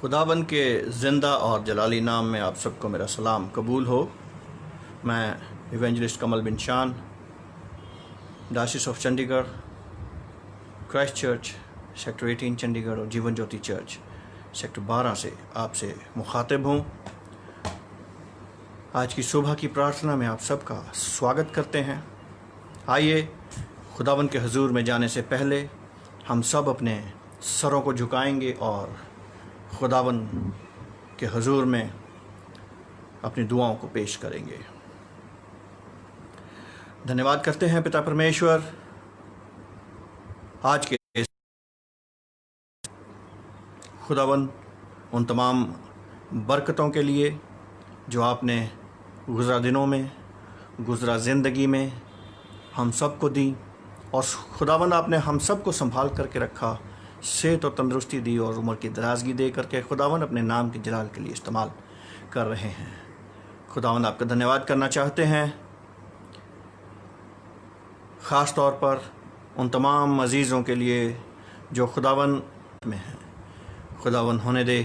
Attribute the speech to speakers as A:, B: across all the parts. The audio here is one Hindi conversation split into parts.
A: खुदाबंद के ज़िंदा और जलाली नाम में आप सबको मेरा सलाम कबूल हो। मैं इवेंजलिस्ट कमल बिन शान, diocese of Chandigarh, Christ church sector 18 Chandigarh और जीवन ज्योति चर्च सेक्टर 12 से आपसे मुखातिब हूँ। आज की सुबह की प्रार्थना में आप सबका स्वागत करते हैं। आइए खुदाबंद के हुजूर में जाने से पहले हम सब अपने सरों को झुकाएंगे और खुदाबंद के हुजूर में अपनी दुआओं को पेश करेंगे। धन्यवाद करते हैं पिता परमेश्वर आज के खुदाबंद उन तमाम बरकतों के लिए जो आपने गुज़रा दिनों में, गुज़रा ज़िंदगी में हम सब को दी, और खुदाबंद आपने हम सब को संभाल करके रखा, सेहत और तंदुरुस्ती दी और उम्र की दराजगी दे करके खुदावंद अपने नाम के जलाल के लिए इस्तेमाल कर रहे हैं। खुदावंद आपका धन्यवाद करना चाहते हैं, ख़ास तौर पर उन तमाम अजीज़ों के लिए जो खुदावंद में हैं। खुदावंद होने दे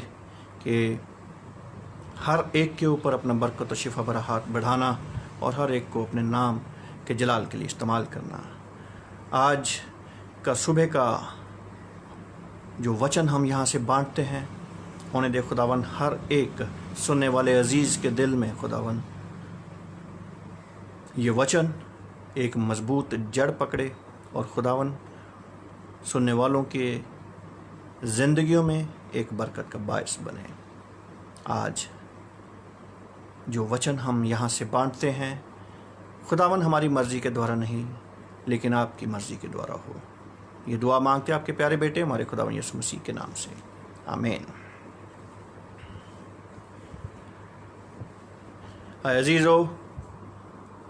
A: कि हर एक के ऊपर अपना बरकत और शिफा भरा हाथ बढ़ाना और हर एक को अपने नाम के जलाल के लिए इस्तेमाल करना। आज का सुबह का जो वचन हम यहाँ से बांटते हैं, होने दे खुदावन हर एक सुनने वाले अजीज़ के दिल में खुदावन ये वचन एक मजबूत जड़ पकड़े और खुदावन सुनने वालों के ज़िंदगियों में एक बरकत का बायस बने। आज जो वचन हम यहाँ से बांटते हैं खुदावन हमारी मर्ज़ी के द्वारा नहीं लेकिन आपकी मर्ज़ी के द्वारा हो। ये दुआ मांगते हैं आपके प्यारे बेटे हमारे खुदावन यीशु मसीह के नाम से, आमीन। अजीज़ों,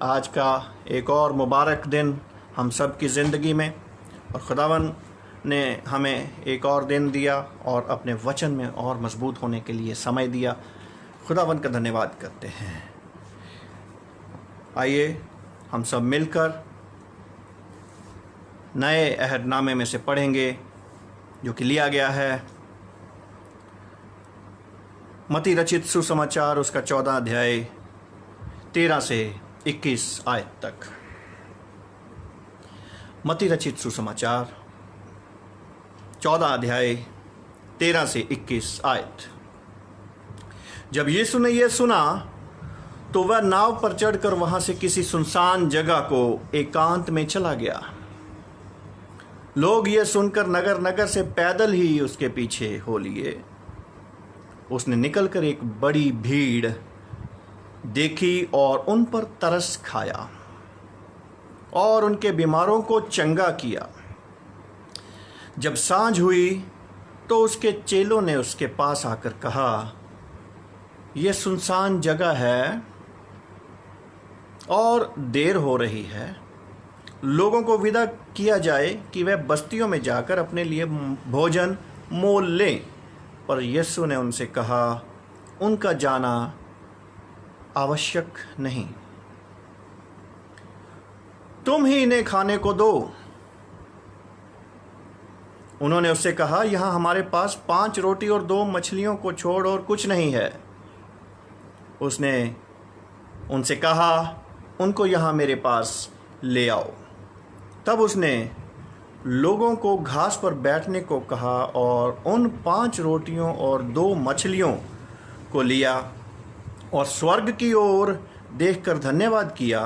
A: आज का एक और मुबारक दिन हम सब की ज़िंदगी में, और खुदावन ने हमें एक और दिन दिया और अपने वचन में और मजबूत होने के लिए समय दिया। खुदावन का धन्यवाद करते हैं। आइए हम सब मिलकर नए अहदनामे में से पढ़ेंगे जो कि लिया गया है मत्ती रचित सुसमाचार, उसका 14 अध्याय 13 से 21 आयत तक। मत्ती रचित सुसमाचार 14 अध्याय 13 से 21 आयत। जब यीशु ने यह सुना तो वह नाव पर चढ़कर वहां से किसी सुनसान जगह को एकांत में चला गया। लोग ये सुनकर नगर नगर से पैदल ही उसके पीछे हो लिए। उसने निकलकर एक बड़ी भीड़ देखी और उन पर तरस खाया और उनके बीमारों को चंगा किया। जब सांझ हुई तो उसके चेलों ने उसके पास आकर कहा, यह सुनसान जगह है और देर हो रही है, लोगों को विदा किया जाए कि वह बस्तियों में जाकर अपने लिए भोजन मोल लें। पर यीशु ने उनसे कहा, उनका जाना आवश्यक नहीं, तुम ही इन्हें खाने को दो। उन्होंने उससे कहा, यहाँ हमारे पास 5 रोटी और 2 मछलियों को छोड़ और कुछ नहीं है। उसने उनसे कहा, उनको यहाँ मेरे पास ले आओ। तब उसने लोगों को घास पर बैठने को कहा और उन 5 रोटियों और 2 मछलियों को लिया और स्वर्ग की ओर देखकर धन्यवाद किया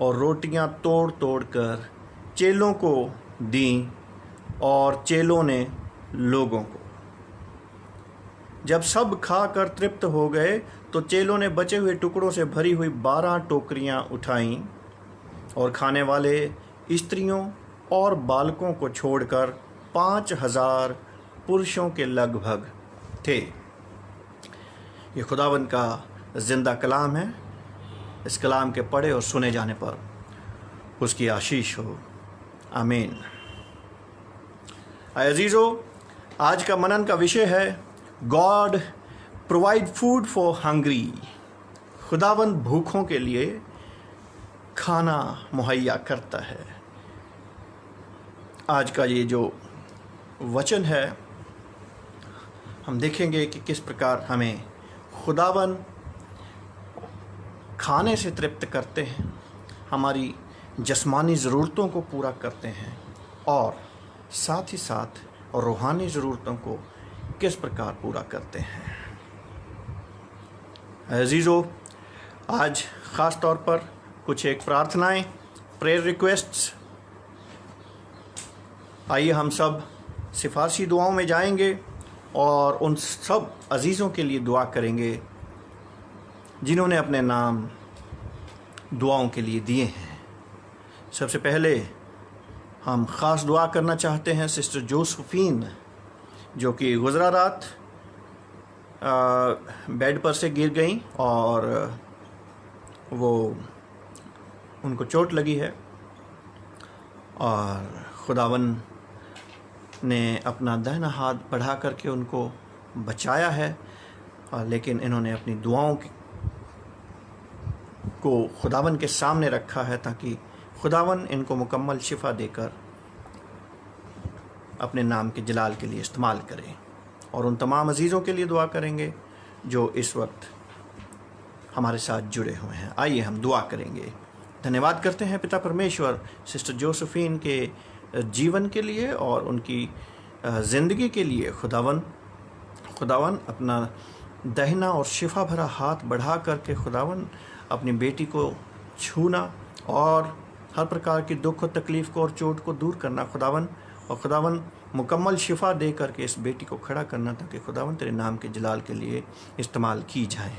A: और रोटियां तोड़ तोड़ कर चेलों को दीं और चेलों ने लोगों को। जब सब खाकर तृप्त हो गए तो चेलों ने बचे हुए टुकड़ों से भरी हुई 12 टोकरियां उठाईं और खाने वाले स्त्रियों और बालकों को छोड़कर 5000 पुरुषों के लगभग थे। ये खुदावंद का जिंदा कलाम है। इस कलाम के पढ़े और सुने जाने पर उसकी आशीष हो, आमीन। अजीज़ों, आज का मनन का विषय है God provide food for hungry. खुदावंद भूखों के लिए खाना मुहैया करता है। आज का ये जो वचन है हम देखेंगे कि किस प्रकार हमें खुदावन खाने से तृप्त करते हैं, हमारी जिस्मानी ज़रूरतों को पूरा करते हैं और साथ ही साथ रूहानी ज़रूरतों को किस प्रकार पूरा करते हैं। अजीज़ों, आज ख़ास तौर पर कुछ एक प्रार्थनाएं, प्रेयर रिक्वेस्ट्स। आइए हम सब सिफारशी दुआओं में जाएंगे और उन सब अजीज़ों के लिए दुआ करेंगे जिन्होंने अपने नाम दुआओं के लिए दिए हैं। सबसे पहले हम ख़ास दुआ करना चाहते हैं सिस्टर जोसेफीन, जो कि गुज़रा रात बेड पर से गिर गई और वो उनको चोट लगी है और खुदावन ने अपना दाहिना हाथ बढ़ा करके उनको बचाया है, लेकिन इन्होंने अपनी दुआओं को खुदावन के सामने रखा है ताकि खुदावन इनको मुकम्मल शिफा देकर अपने नाम के जलाल के लिए इस्तेमाल करें। और उन तमाम अजीज़ों के लिए दुआ करेंगे जो इस वक्त हमारे साथ जुड़े हुए हैं। आइए हम दुआ करेंगे। धन्यवाद करते हैं पिता परमेश्वर सिस्टर जोसेफीन के जीवन के लिए और उनकी ज़िंदगी के लिए। खुदावन अपना दाहिना और शिफा भरा हाथ बढ़ा करके खुदावन अपनी बेटी को छूना और हर प्रकार की दुख और तकलीफ़ को और चोट को दूर करना खुदावन मुकम्मल शिफा दे करके इस बेटी को खड़ा करना ताकि खुदावन तेरे नाम के जलाल के लिए इस्तेमाल की जाए।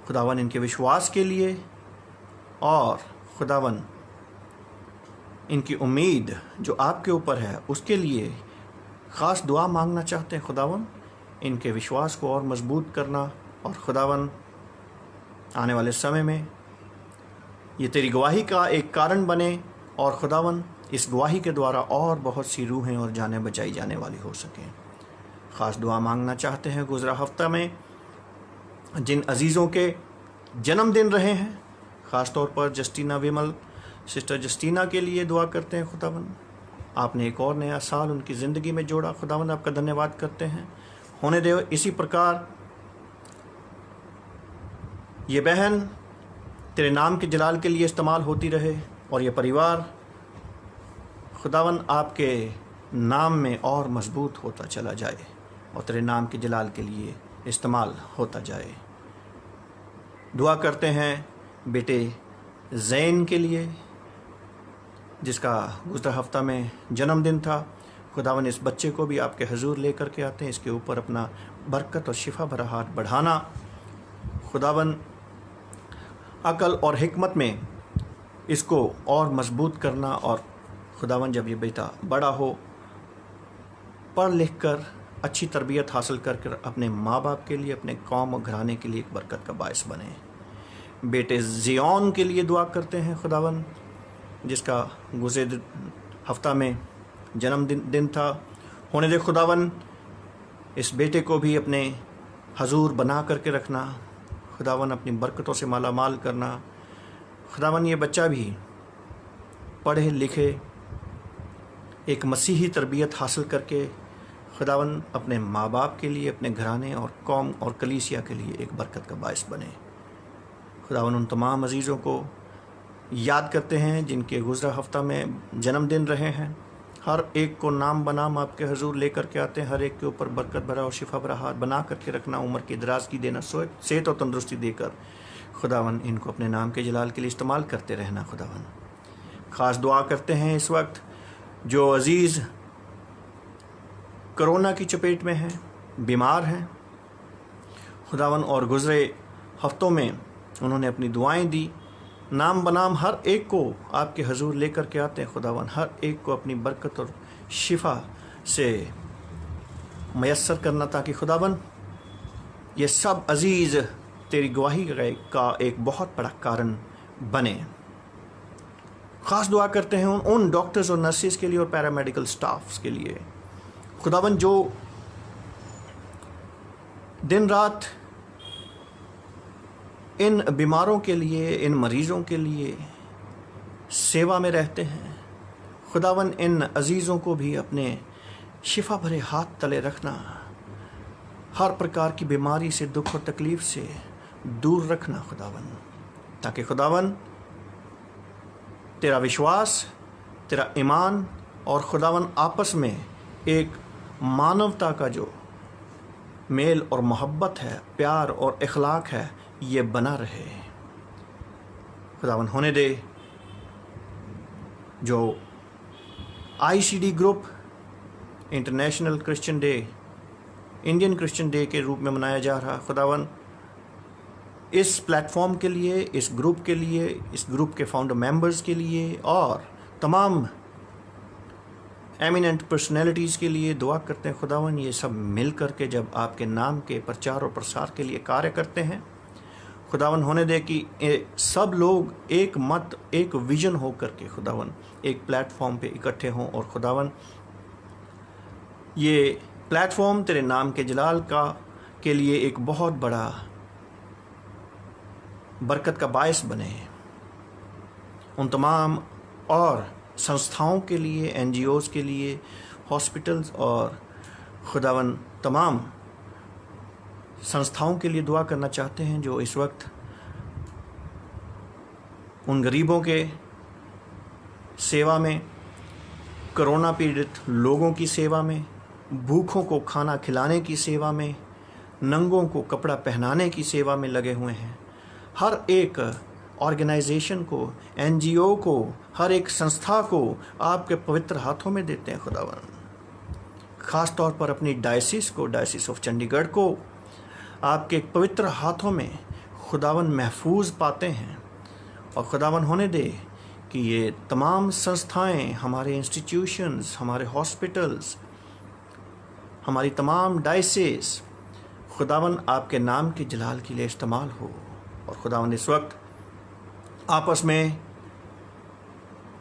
A: खुदावन इनके विश्वास के लिए और खुदावन इनकी उम्मीद जो आपके ऊपर है उसके लिए ख़ास दुआ मांगना चाहते हैं। खुदावन इनके विश्वास को और मजबूत करना और खुदावन आने वाले समय में ये तेरी गवाही का एक कारण बने और खुदावन इस गवाही के द्वारा और बहुत सी रूहें और जानें बचाई जाने वाली हो सकें। ख़ास दुआ मांगना चाहते हैं गुज़रा हफ्ता में जिन अजीज़ों के जन्मदिन रहे हैं, ख़ास तौर पर जस्टीना विमल, सिस्टर जस्टीना के लिए दुआ करते हैं। खुदावन आपने एक और नया साल उनकी ज़िंदगी में जोड़ा, खुदावन आपका धन्यवाद करते हैं। होने दे इसी प्रकार ये बहन तेरे नाम के जलाल के लिए इस्तेमाल होती रहे और ये परिवार खुदावन आपके नाम में और मजबूत होता चला जाए और तेरे नाम के जलाल के लिए इस्तेमाल होता जाए। दुआ करते हैं बेटे ज़ैन के लिए जिसका गुज़रा हफ्ता में जन्मदिन था। खुदावन इस बच्चे को भी आपके हजूर लेकर के आते हैं, इसके ऊपर अपना बरकत और शिफा भरा हाथ बढ़ाना। खुदावन अकल और हिकमत में इसको और मजबूत करना और खुदावन जब ये बेटा बड़ा हो पढ़ लिख कर अच्छी तरबियत हासिल कर अपने माँ बाप के लिए, अपने कौम और घराने के लिए एक बरकत का बायस बने। बेटे ज़ियोन के लिए दुआ करते हैं खुदावन जिसका गुज़रे हफ्ता में जन्मदिन था। होने दे खुदावन इस बेटे को भी अपने हजूर बना करके रखना, खुदावन अपनी बरकतों से माला माल करना। खुदावन ये बच्चा भी पढ़े लिखे एक मसीही तरबियत हासिल करके खुदावन अपने माँ बाप के लिए, अपने घराने और कौम और कलीसिया के लिए एक बरकत का बायस बने। खुदावन उन तमाम अजीज़ों को याद करते हैं जिनके गुज़रा हफ्ता में जन्मदिन रहे हैं। हर एक को नाम बनाम आपके हजूर लेकर के आते हैं। हर एक के ऊपर बरकत भरा और शिफा भरा हाथ बना करके रखना, उम्र की दराज़गी देना, सेहत और तंदुरुस्ती देकर खुदावन इनको अपने नाम के जलाल के लिए इस्तेमाल करते रहना। खुदावन ख़ास दुआ करते हैं इस वक्त जो अजीज़ कोरोना की चपेट में हैं, बीमार हैं। खुदावन और गुज़रे हफ्तों में उन्होंने अपनी दुआएं दी, नाम बनाम हर एक को आपके हजूर लेकर के आते हैं। खुदावन हर एक को अपनी बरकत और शिफा से मयस्सर करना ताकि खुदावन ये सब अजीज़ तेरी गवाही का एक बहुत बड़ा कारण बने। ख़ास दुआ करते हैं उन डॉक्टर्स और नर्सेस के लिए और पैरामेडिकल स्टाफ्स के लिए खुदावन जो दिन रात इन बीमारों के लिए, इन मरीज़ों के लिए सेवा में रहते हैं। खुदावन इन अजीज़ों को भी अपने शिफा भरे हाथ तले रखना हर प्रकार की बीमारी से, दुख और तकलीफ़ से दूर रखना खुदावन, ताकि खुदावन तेरा विश्वास, तेरा ईमान और खुदावन आपस में एक मानवता का जो मेल और मोहब्बत है, प्यार और इखलाक है, ये बना रहे। खुदावन होने दे जो ICD group international Christian day, Indian Christian day के रूप में मनाया जा रहा, खुदावन इस प्लेटफॉर्म के लिए, इस ग्रुप के लिए, इस ग्रुप के फाउंडर मेंबर्स के लिए और तमाम एमिनेंट पर्सनैलिटीज़ के लिए दुआ करते हैं खुदावन। ये सब मिल कर के जब आपके नाम के प्रचार और प्रसार के लिए कार्य करते हैं, खुदावन होने दे कि सब लोग एक मत, एक विजन हो करके खुदावन एक प्लेटफॉर्म पे इकट्ठे हों, और खुदावन ये प्लेटफॉर्म तेरे नाम के जलाल का के लिए एक बहुत बड़ा बरकत का बायस बने। उन तमाम और संस्थाओं के लिए, NGOs के लिए, हॉस्पिटल्स और खुदावन तमाम संस्थाओं के लिए दुआ करना चाहते हैं जो इस वक्त उन गरीबों के सेवा में, कोरोना पीड़ित लोगों की सेवा में, भूखों को खाना खिलाने की सेवा में, नंगों को कपड़ा पहनाने की सेवा में लगे हुए हैं। हर एक ऑर्गेनाइजेशन को, NGO को, हर एक संस्था को आपके पवित्र हाथों में देते हैं खुदावन। ख़ास तौर पर अपनी डायसिस को, डायसिस ऑफ चंडीगढ़ को आपके पवित्र हाथों में खुदावन महफूज पाते हैं। और खुदावन होने दे कि ये तमाम संस्थाएं, हमारे इंस्टीट्यूशंस, हमारे हॉस्पिटल्स, हमारी तमाम डायसिस खुदावन आपके नाम के जलाल के लिए इस्तेमाल हो। और खुदावन इस वक्त आपस में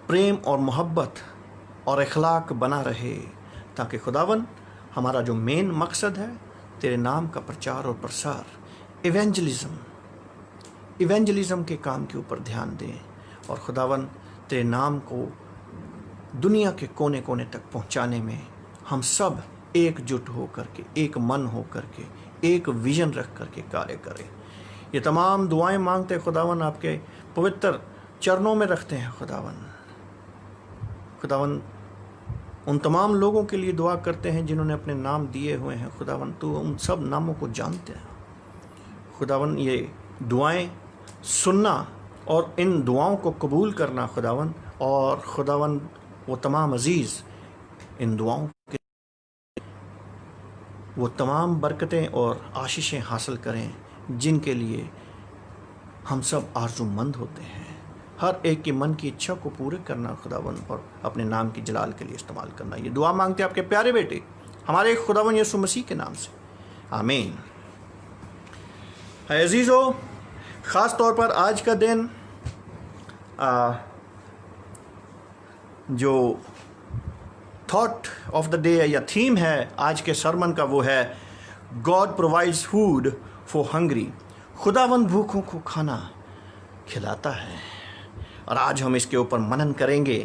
A: प्रेम और मोहब्बत और इखलाक बना रहे, ताकि खुदावन हमारा जो मेन मकसद है तेरे नाम का प्रचार और प्रसार, इवेंजलिज्म के काम के ऊपर ध्यान दें, और खुदावन तेरे नाम को दुनिया के कोने कोने तक पहुंचाने में हम सब एकजुट हो करके, एक मन हो करके, एक विजन रख करके कार्य करें। ये तमाम दुआएं मांगते खुदावन आपके पवित्र चरणों में रखते हैं खुदावन। खुदावन उन तमाम लोगों के लिए दुआ करते हैं जिन्होंने अपने नाम दिए हुए हैं खुदावन, तो उन सब नामों को जानते हैं खुदावन। ये दुआएं सुनना और इन दुआओं को कबूल करना खुदावन, और खुदावन वो तमाम अजीज़ इन दुआओं के वो तमाम बरकतें और आशीषें हासिल करें जिनके लिए हम सब आरज़ूमंद होते हैं। हर एक की मन की इच्छा को पूरे करना खुदावन, और अपने नाम की जलाल के लिए इस्तेमाल करना। ये दुआ मांगते हैं आपके प्यारे बेटे हमारे खुदावन यीशु मसीह के नाम से, आमीन। अजीज़ों, ख़ास तौर पर आज का दिन जो थॉट ऑफ द डे या थीम है आज के सरमन का, वो है God provides food for hungry. खुदावंद भूखों को खाना खिलाता है। और आज हम इसके ऊपर मनन करेंगे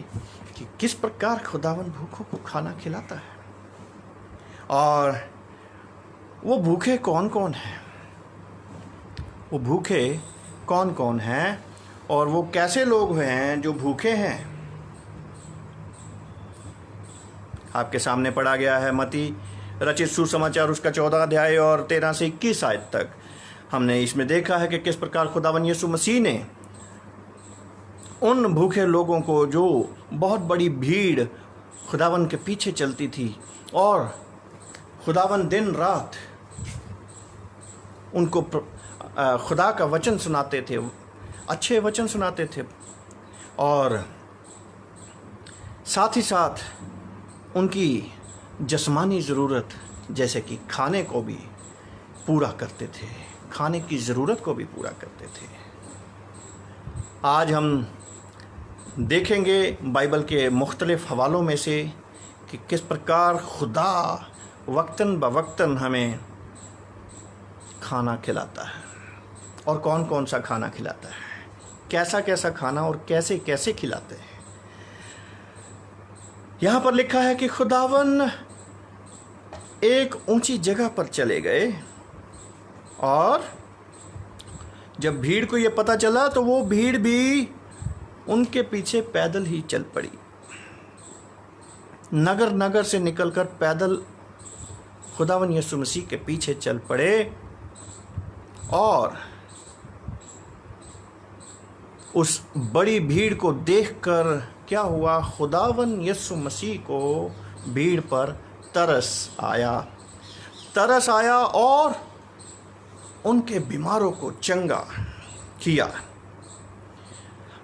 A: कि किस प्रकार खुदावंद भूखों को खाना खिलाता है, और वो भूखे कौन कौन हैं, वो भूखे कौन कौन हैं, और वो कैसे लोग हैं जो भूखे हैं। आपके सामने पढ़ा गया है मत्ती रचित सुसमाचार उसका 14 अध्याय और 13 से 21 आयत तक। हमने इसमें देखा है कि किस प्रकार खुदावन यीशु मसीह ने उन भूखे लोगों को, जो बहुत बड़ी भीड़ खुदावन के पीछे चलती थी, और खुदावन दिन रात उनको खुदा का वचन सुनाते थे, अच्छे वचन सुनाते थे, और साथ ही साथ उनकी जिस्मानी ज़रूरत जैसे कि खाने को भी पूरा करते थे, खाने की ज़रूरत को भी पूरा करते थे। आज हम देखेंगे बाइबल के मुख्तलिफ़ हवालों में से कि किस प्रकार खुदा वक्तन बवक्तन हमें खाना खिलाता है, और कौन कौन सा खाना खिलाता है, कैसा कैसा खाना और कैसे कैसे खिलाते हैं। यहाँ पर लिखा है कि खुदावन एक ऊंची जगह पर चले गए और जब भीड़ को ये पता चला तो वो भीड़ भी उनके पीछे पैदल ही चल पड़ी। नगर नगर से निकलकर पैदल खुदावन यीशु मसीह के पीछे चल पड़े और उस बड़ी भीड़ को देखकर क्या हुआ, खुदावन यीशु मसीह को भीड़ पर तरस आया और उनके बीमारों को चंगा किया।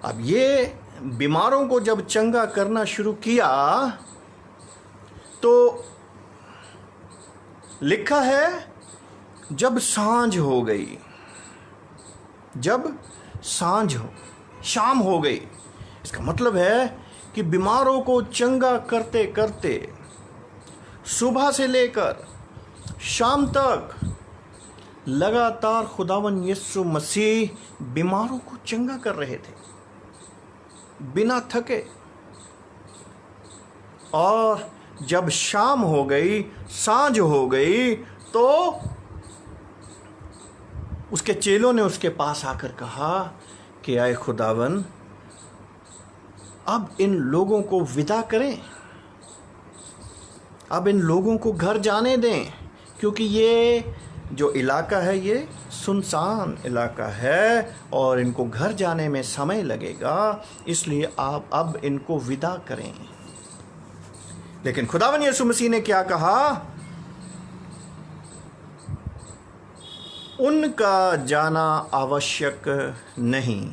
A: अब ये बीमारों को जब चंगा करना शुरू किया तो लिखा है जब सांझ हो गई, शाम हो गई। इसका मतलब है कि बीमारों को चंगा करते करते सुबह से लेकर शाम तक लगातार खुदावन यीशु मसीह बीमारों को चंगा कर रहे थे बिना थके। और जब शाम हो गई, सांझ हो गई, तो उसके चेलों ने उसके पास आकर कहा कि आए खुदावन, अब इन लोगों को विदा करें, अब इन लोगों को घर जाने दें, क्योंकि ये जो इलाका है ये सुनसान इलाका है और इनको घर जाने में समय लगेगा, इसलिए आप अब इनको विदा करें। लेकिन खुदावन यीशु मसीह ने क्या कहा, उनका जाना आवश्यक नहीं,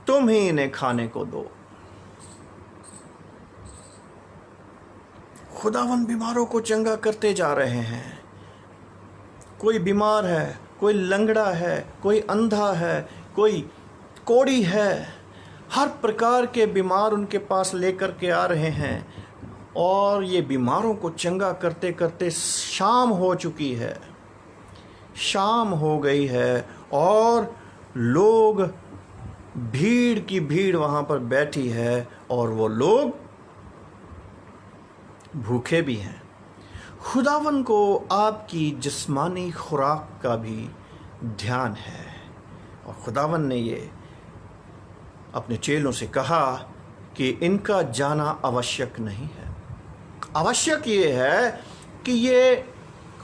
A: तुम ही इन्हें खाने को दो। खुदावन बीमारों को चंगा करते जा रहे हैं। कोई बीमार है, कोई लंगड़ा है, कोई अंधा है, कोई कोढ़ी है, हर प्रकार के बीमार उनके पास लेकर के आ रहे हैं और ये बीमारों को चंगा करते करते शाम हो चुकी है, शाम हो गई है और लोग, भीड़ की भीड़ वहाँ पर बैठी है और वो लोग भूखे भी हैं। खुदावन को आपकी जिस्मानी खुराक का भी ध्यान है और खुदावन ने ये अपने चेलों से कहा कि इनका जाना आवश्यक नहीं है। आवश्यक ये है कि ये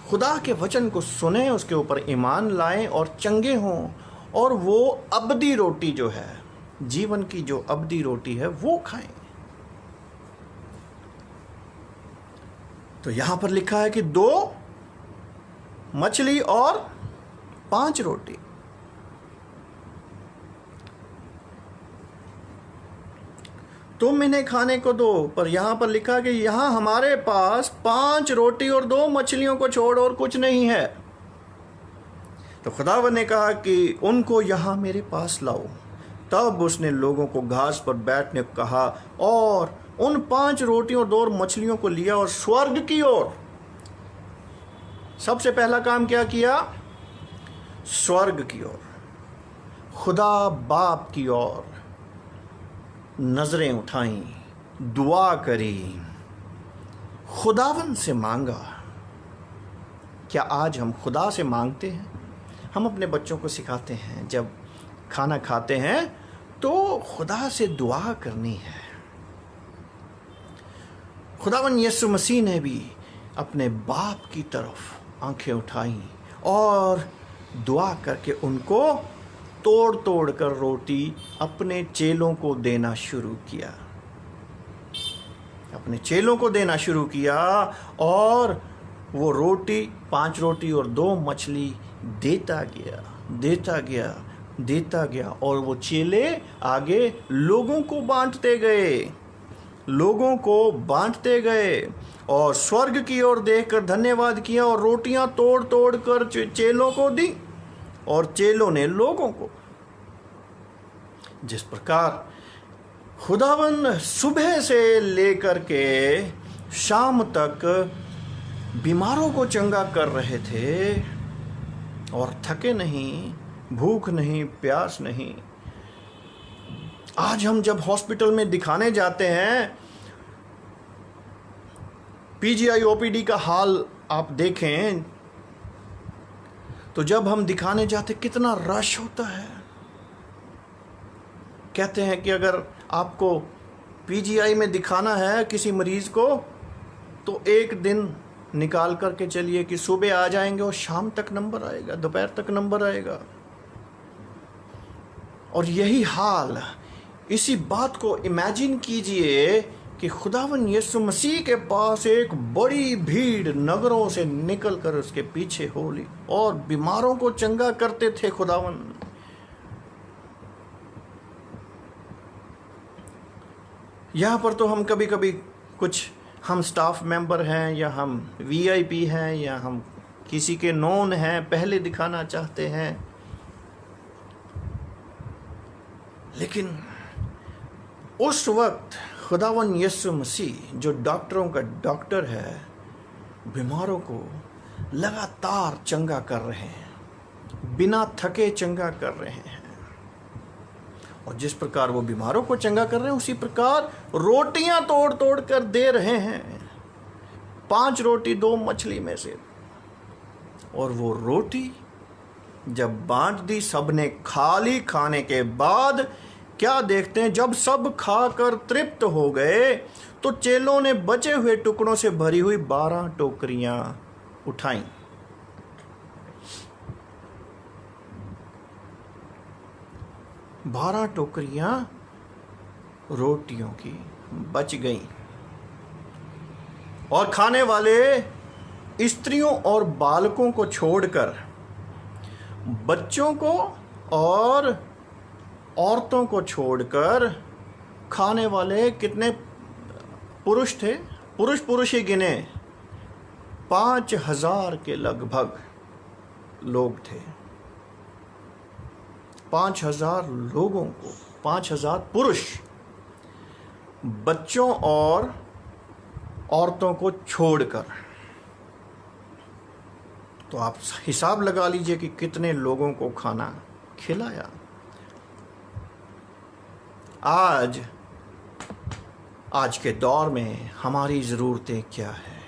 A: खुदा के वचन को सुने, उसके ऊपर ईमान लाएं और चंगे हों और वो अबदी रोटी जो है, जीवन की जो अबदी रोटी है, वो खाएं। तो यहां पर लिखा है कि 2 मछली और 5 रोटी। तुम इन्हें खाने को दो, पर यहां पर लिखा कि यहां हमारे पास 5 रोटी और 2 मछलियों को छोड़ और कुछ नहीं है। तो खुदावन ने कहा कि उनको यहां मेरे पास लाओ। तब उसने लोगों को घास पर बैठने को कहा और उन 5 रोटियों और 2 मछलियों को लिया और स्वर्ग की ओर, सबसे पहला काम क्या किया, स्वर्ग की ओर, खुदा बाप की ओर नजरें उठाई, दुआ करी, खुदावन से मांगा। क्या आज हम खुदा से मांगते हैं? हम अपने बच्चों को सिखाते हैं, जब खाना खाते हैं तो खुदा से दुआ करनी है। खुदावन यीशु मसीह ने भी अपने बाप की तरफ आंखें उठाई और दुआ करके उनको तोड़ तोड़ कर रोटी अपने चेलों को देना शुरू किया, अपने चेलों को देना शुरू किया और वो रोटी, 5 रोटी और 2 मछली देता गया और वो चेले आगे लोगों को बांटते गए और स्वर्ग की ओर देखकर धन्यवाद किया और रोटियां तोड़ तोड़ कर चेलों को दी और चेलों ने लोगों को। जिस प्रकार खुदावन सुबह से लेकर के शाम तक बीमारों को चंगा कर रहे थे और थके नहीं, भूख नहीं, प्यास नहीं। आज हम जब हॉस्पिटल में दिखाने जाते हैं, पीजीआई ओपीडी का हाल आप देखें तो जब हम दिखाने जाते कितना रश होता है। कहते हैं कि अगर आपको पीजीआई में दिखाना है किसी मरीज़ को तो एक दिन निकाल करके चलिए कि सुबह आ जाएंगे और शाम तक नंबर आएगा, दोपहर तक नंबर आएगा। और यही हाल, इसी बात को इमेजिन कीजिए कि खुदावन यीशु मसीह के पास एक बड़ी भीड़ नगरों से निकलकर उसके पीछे हो ली और बीमारों को चंगा करते थे खुदावन। यहाँ पर तो हम कभी कभी कुछ हम स्टाफ मेंबर हैं या हम वीआईपी हैं या हम किसी के नोन हैं, पहले दिखाना चाहते हैं, लेकिन उस वक्त खुदावन यीशु मसीह जो डॉक्टरों का डॉक्टर है, बीमारों को लगातार चंगा कर रहे हैं, बिना थके चंगा कर रहे हैं। और जिस प्रकार वो बीमारों को चंगा कर रहे हैं उसी प्रकार रोटियां तोड़ तोड़ कर दे रहे हैं, 5 रोटी 2 मछली में से। और वो रोटी जब बांट दी, सबने खा ली। खाने के बाद क्या देखते हैं, जब सब खाकर तृप्त हो गए तो चेलों ने बचे हुए टुकड़ों से भरी हुई 12 टोकरियां उठाईं। बारह टोकरियां रोटियों की बच गईं और खाने वाले स्त्रियों और बालकों को छोड़कर बच्चों को और औरतों को छोड़कर खाने वाले कितने पुरुष थे? पुरुष ही गिने 5,000 के लगभग लोग थे। 5,000 लोगों को, 5,000 पुरुष बच्चों और औरतों को छोड़कर। तो आप हिसाब लगा लीजिए कि कितने लोगों को खाना खिलाया। आज के दौर में हमारी ज़रूरतें क्या है?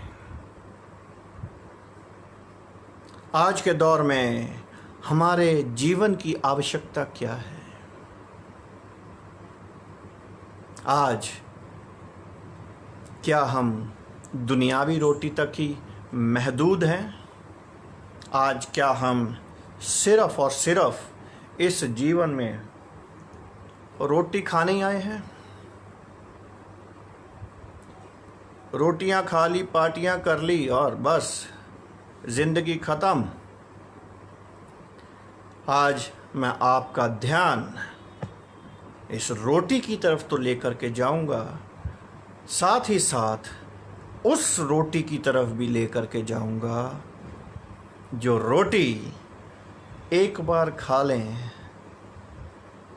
A: आज के दौर में हमारे जीवन की आवश्यकता क्या है? आज क्या हम दुनियावी रोटी तक ही महदूद हैं? आज क्या हम सिर्फ और सिर्फ इस जीवन में रोटी खाने ही आए हैं? रोटियां खा ली, पार्टियां कर ली और बस जिंदगी ख़त्म। आज मैं आपका ध्यान इस रोटी की तरफ तो लेकर के जाऊंगा, साथ ही साथ उस रोटी की तरफ भी लेकर के जाऊंगा जो रोटी एक बार खा लें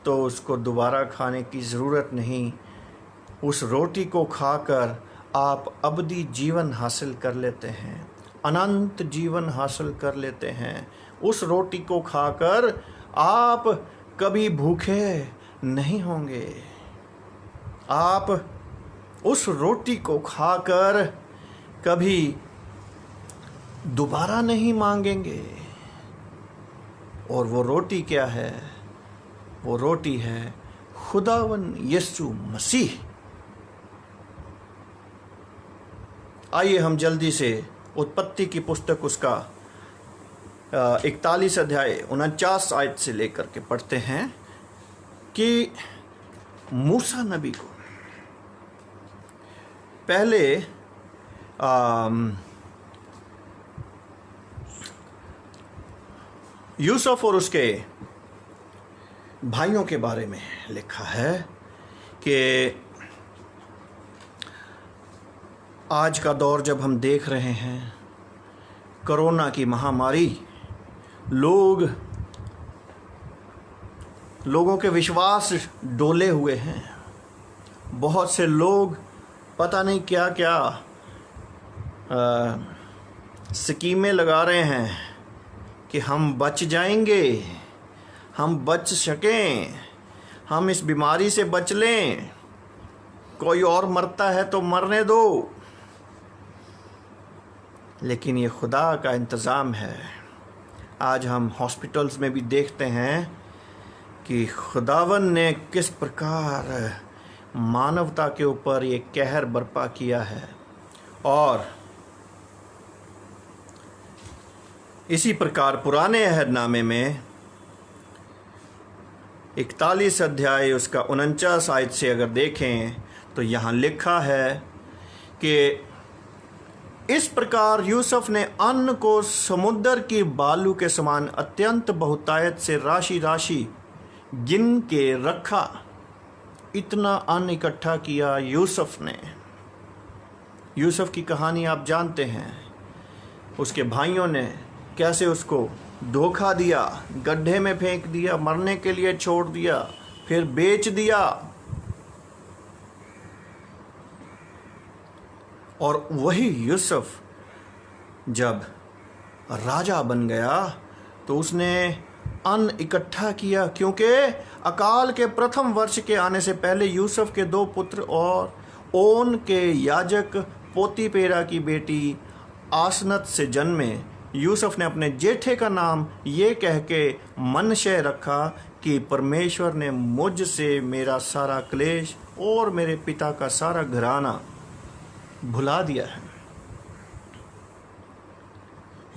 A: तो उसको दोबारा खाने की ज़रूरत नहीं। उस रोटी को खाकर आप अबदी जीवन हासिल कर लेते हैं, अनंत जीवन हासिल कर लेते हैं। उस रोटी को खाकर आप कभी भूखे नहीं होंगे। आप उस रोटी को खाकर कभी दोबारा नहीं मांगेंगे। और वो रोटी क्या है? वो रोटी है खुदावन यीशु मसीह। आइए हम जल्दी से उत्पत्ति की पुस्तक उसका 41 अध्याय 49 आयत से लेकर के पढ़ते हैं कि मूसा नबी को पहले यूसुफ और उसके भाइयों के बारे में लिखा है कि आज का दौर जब हम देख रहे हैं, कोरोना की महामारी, लोगों के विश्वास डोले हुए हैं। बहुत से लोग पता नहीं क्या क्या स्कीमें लगा रहे हैं कि हम बच जाएंगे, हम बच सकें, हम इस बीमारी से बच लें, कोई और मरता है तो मरने दो। लेकिन ये खुदा का इंतज़ाम है। आज हम हॉस्पिटल्स में भी देखते हैं कि खुदावन ने किस प्रकार मानवता के ऊपर ये कहर बर्पा किया है। और इसी प्रकार पुराने अहदनामे में 41 अध्याय उसका 49 आयत से अगर देखें तो यहाँ लिखा है कि इस प्रकार यूसुफ ने अन्न को समुद्र की बालू के समान अत्यंत बहुतायत से राशि राशि गिन के रखा। इतना अन्न इकट्ठा किया यूसुफ ने। यूसुफ की कहानी आप जानते हैं। उसके भाइयों ने कैसे उसको धोखा दिया, गड्ढे में फेंक दिया, मरने के लिए छोड़ दिया, फिर बेच दिया। और वही यूसुफ जब राजा बन गया तो उसने अन्न इकट्ठा किया, क्योंकि अकाल के प्रथम वर्ष के आने से पहले यूसुफ के 2 पुत्र और ओन के याजक पोतीपेरा की बेटी आसनत से जन्मे। यूसुफ ने अपने जेठे का नाम ये कह के मनशे रखा कि परमेश्वर ने मुझसे मेरा सारा क्लेश और मेरे पिता का सारा घराना भुला दिया है।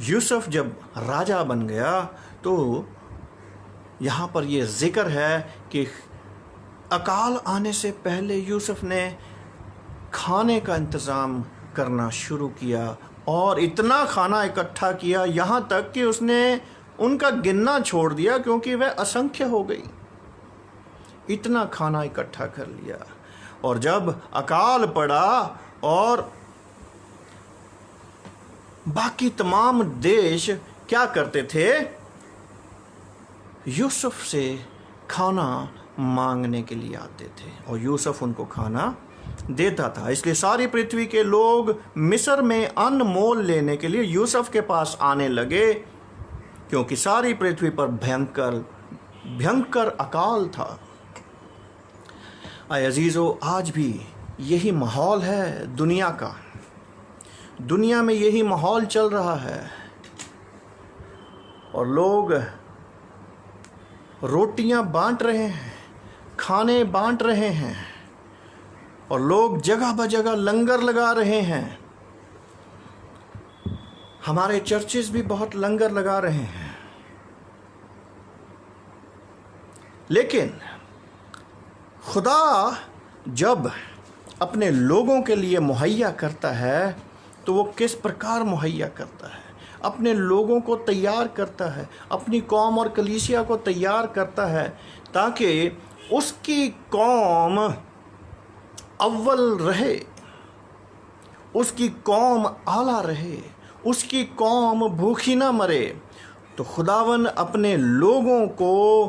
A: यूसुफ जब राजा बन गया तो यहाँ पर यह जिक्र है कि अकाल आने से पहले यूसुफ ने खाने का इंतज़ाम करना शुरू किया और इतना खाना इकट्ठा किया यहाँ तक कि उसने उनका गिनना छोड़ दिया, क्योंकि वह असंख्य हो गई। इतना खाना इकट्ठा कर लिया। और जब अकाल पड़ा और बाकी तमाम देश क्या करते थे, यूसुफ से खाना मांगने के लिए आते थे और यूसुफ उनको खाना देता था। इसलिए सारी पृथ्वी के लोग मिस्र में अन्न मोल लेने के लिए यूसुफ के पास आने लगे, क्योंकि सारी पृथ्वी पर भयंकर अकाल था। आए अजीज़ों, आज भी यही माहौल है दुनिया का। दुनिया में यही माहौल चल रहा है और लोग रोटियां बांट रहे हैं, खाने बांट रहे हैं और लोग जगह ब जगह लंगर लगा रहे हैं। हमारे चर्चेस भी बहुत लंगर लगा रहे हैं। लेकिन खुदा जब अपने लोगों के लिए मुहैया करता है तो वो किस प्रकार मुहैया करता है? अपने लोगों को तैयार करता है, अपनी कौम और कलीसिया को तैयार करता है ताकि उसकी कौम अव्वल रहे, उसकी कौम आला रहे, उसकी कौम भूखी ना मरे। तो खुदावन अपने लोगों को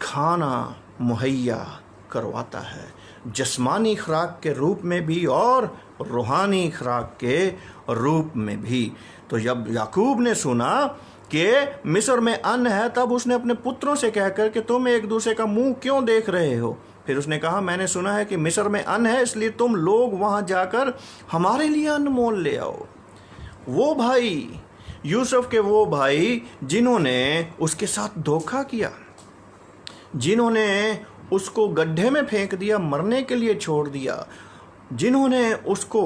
A: खाना मुहैया करवाता है, जिस्मानी खुराक के रूप में भी और रूहानी खुराक के रूप में भी। तो जब याकूब ने सुना कि मिस्र में अन्न है, तब उसने अपने पुत्रों से कहकर कि तुम एक दूसरे का मुंह क्यों देख रहे हो? फिर उसने कहा, मैंने सुना है कि मिस्र में अन्न है, इसलिए तुम लोग वहाँ जाकर हमारे लिए अन्न मोल ले आओ। वो भाई, यूसुफ के वो भाई जिन्होंने उसके साथ धोखा किया, जिन्होंने उसको गड्ढे में फेंक दिया, मरने के लिए छोड़ दिया, जिन्होंने उसको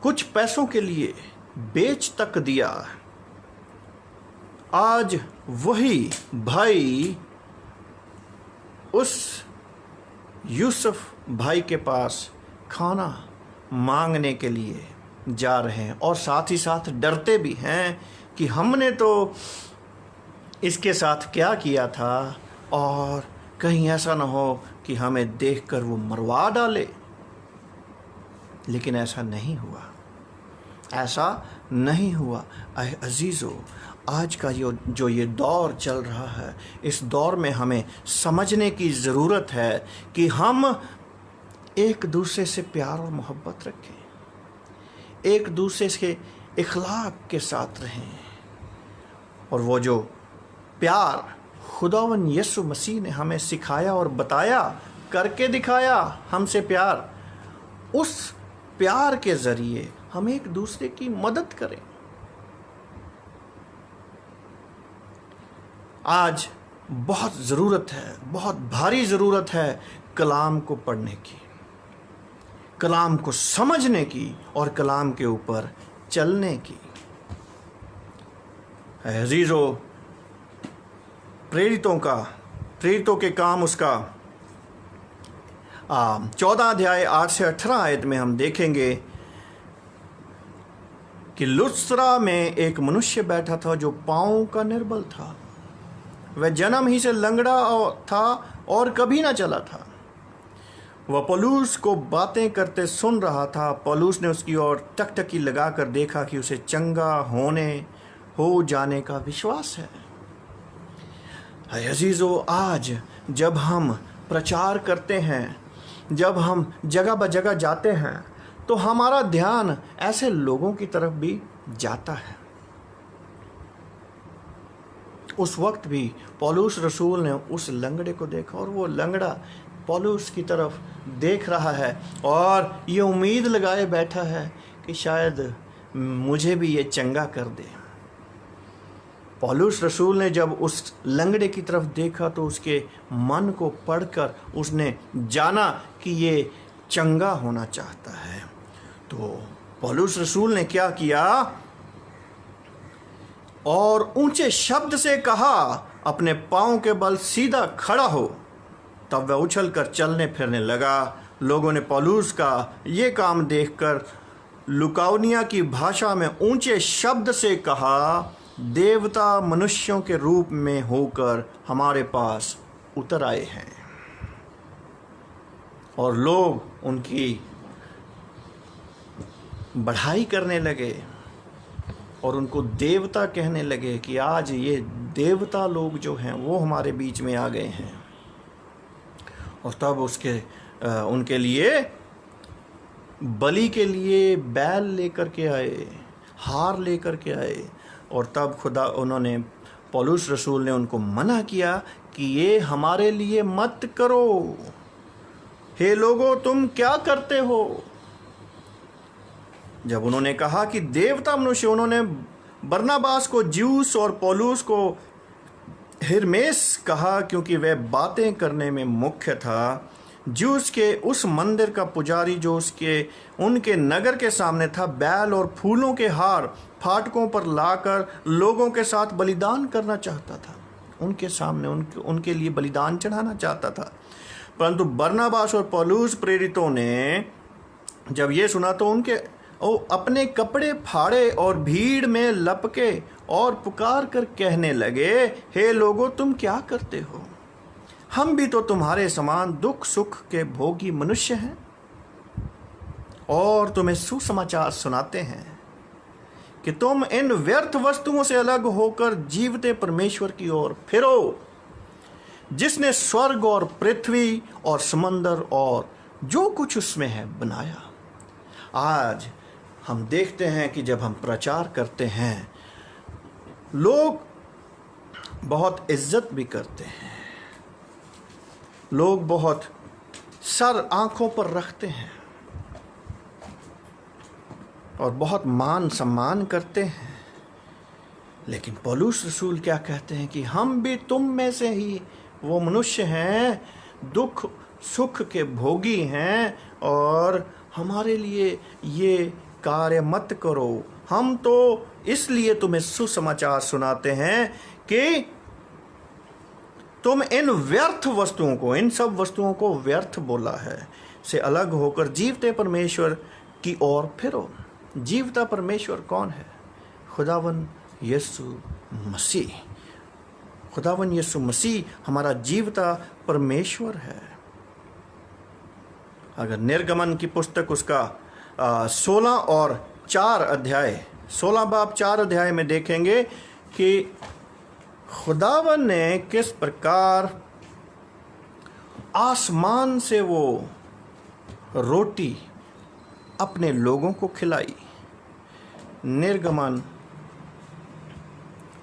A: कुछ पैसों के लिए बेच तक दिया, आज वही भाई उस यूसुफ भाई के पास खाना मांगने के लिए जा रहे हैं और साथ ही साथ डरते भी हैं कि हमने तो इसके साथ क्या किया था और कहीं ऐसा ना हो कि हमें देखकर वो मरवा डाले। लेकिन ऐसा नहीं हुआ, ऐसा नहीं हुआ। अजीज़ों, आज का जो ये दौर चल रहा है, इस दौर में हमें समझने की ज़रूरत है कि हम एक दूसरे से प्यार और मोहब्बत रखें, एक दूसरे के इखलाक के साथ रहें। और वो जो प्यार खुदावन यीशु मसीह ने हमें सिखाया और बताया, करके दिखाया हमसे प्यार, उस प्यार के जरिए हम एक दूसरे की मदद करें। आज बहुत ज़रूरत है, बहुत भारी ज़रूरत है कलाम को पढ़ने की, कलाम को समझने की और कलाम के ऊपर चलने की। अजीजों, प्रेरितों के काम उसका 14 अध्याय 8 से 18 आयत में हम देखेंगे कि लुस्त्रा में एक मनुष्य बैठा था जो पाँव का निर्बल था। वह जन्म ही से लंगड़ा था और कभी ना चला था। वह पौलुस को बातें करते सुन रहा था। पौलुस ने उसकी ओर टकटकी लगाकर देखा कि उसे चंगा हो जाने का विश्वास है। अजीजों, आज जब हम प्रचार करते हैं, जब हम जगह ब जगह जाते हैं, तो हमारा ध्यान ऐसे लोगों की तरफ भी जाता है। उस वक्त भी पौलुस रसूल ने उस लंगड़े को देखा और वो लंगड़ा पौलुस की तरफ देख रहा है और ये उम्मीद लगाए बैठा है कि शायद मुझे भी ये चंगा कर दे। पौलुस रसूल ने जब उस लंगड़े की तरफ देखा तो उसके मन को पढ़कर उसने जाना कि ये चंगा होना चाहता है। तो पौलुस रसूल ने क्या किया? और ऊंचे शब्द से कहा, अपने पांव के बल सीधा खड़ा हो। तब वह उछलकर चलने फिरने लगा। लोगों ने पौलुस का ये काम देखकर लुकाउनिया की भाषा में ऊंचे शब्द से कहा, देवता मनुष्यों के रूप में होकर हमारे पास उतर आए हैं। और लोग उनकी बढ़ाई करने लगे और उनको देवता कहने लगे कि आज ये देवता लोग जो हैं वो हमारे बीच में आ गए हैं। और तब उनके लिए बलि के लिए बैल लेकर के आए, हार लेकर के आए। और तब उन्होंने पौलुस रसूल ने उनको मना किया कि ये हमारे लिए मत करो। हे लोगों, तुम क्या करते हो? जब उन्होंने कहा कि देवता मनुष्य, उन्होंने बरनबास को ज्यूस और पौलुस को हिरमेस कहा, क्योंकि वह बातें करने में मुख्य था। ज्यूस के उस मंदिर का पुजारी जो उनके नगर के सामने था, बैल और फूलों के हार फाटकों पर लाकर लोगों के साथ बलिदान करना चाहता था। उनके सामने उनके लिए बलिदान चढ़ाना चाहता था। परंतु बरनबास और पौलुस प्रेरितों ने जब ये सुना तो अपने कपड़े फाड़े और भीड़ में लपके और पुकार कर कहने लगे, हे लोगों, तुम क्या करते हो? हम भी तो तुम्हारे समान दुख सुख के भोगी मनुष्य हैं और तुम्हें सुसमाचार सुनाते हैं कि तुम इन व्यर्थ वस्तुओं से अलग होकर जीवते परमेश्वर की ओर फिरो, जिसने स्वर्ग और पृथ्वी और समंदर और जो कुछ उसमें है बनाया। आज हम देखते हैं कि जब हम प्रचार करते हैं, लोग बहुत इज्जत भी करते हैं, लोग बहुत सर आंखों पर रखते हैं और बहुत मान सम्मान करते हैं। लेकिन पौलुस रसूल क्या कहते हैं कि हम भी तुम में से ही वो मनुष्य हैं, दुख सुख के भोगी हैं, और हमारे लिए ये कार्य मत करो। हम तो इसलिए तुम्हें सुसमाचार सुनाते हैं कि तुम इन व्यर्थ वस्तुओं को, इन सब वस्तुओं को व्यर्थ बोला है, से अलग होकर जीवते परमेश्वर की ओर फिरो। जीवता परमेश्वर कौन है? खुदावन यीशु मसीह। खुदावन यीशु मसीह हमारा जीवता परमेश्वर है। अगर निर्गमन की पुस्तक उसका 16 और 4 अध्याय, 16 बाब 4 अध्याय में देखेंगे कि खुदावन ने किस प्रकार आसमान से वो रोटी अपने लोगों को खिलाई। निर्गमन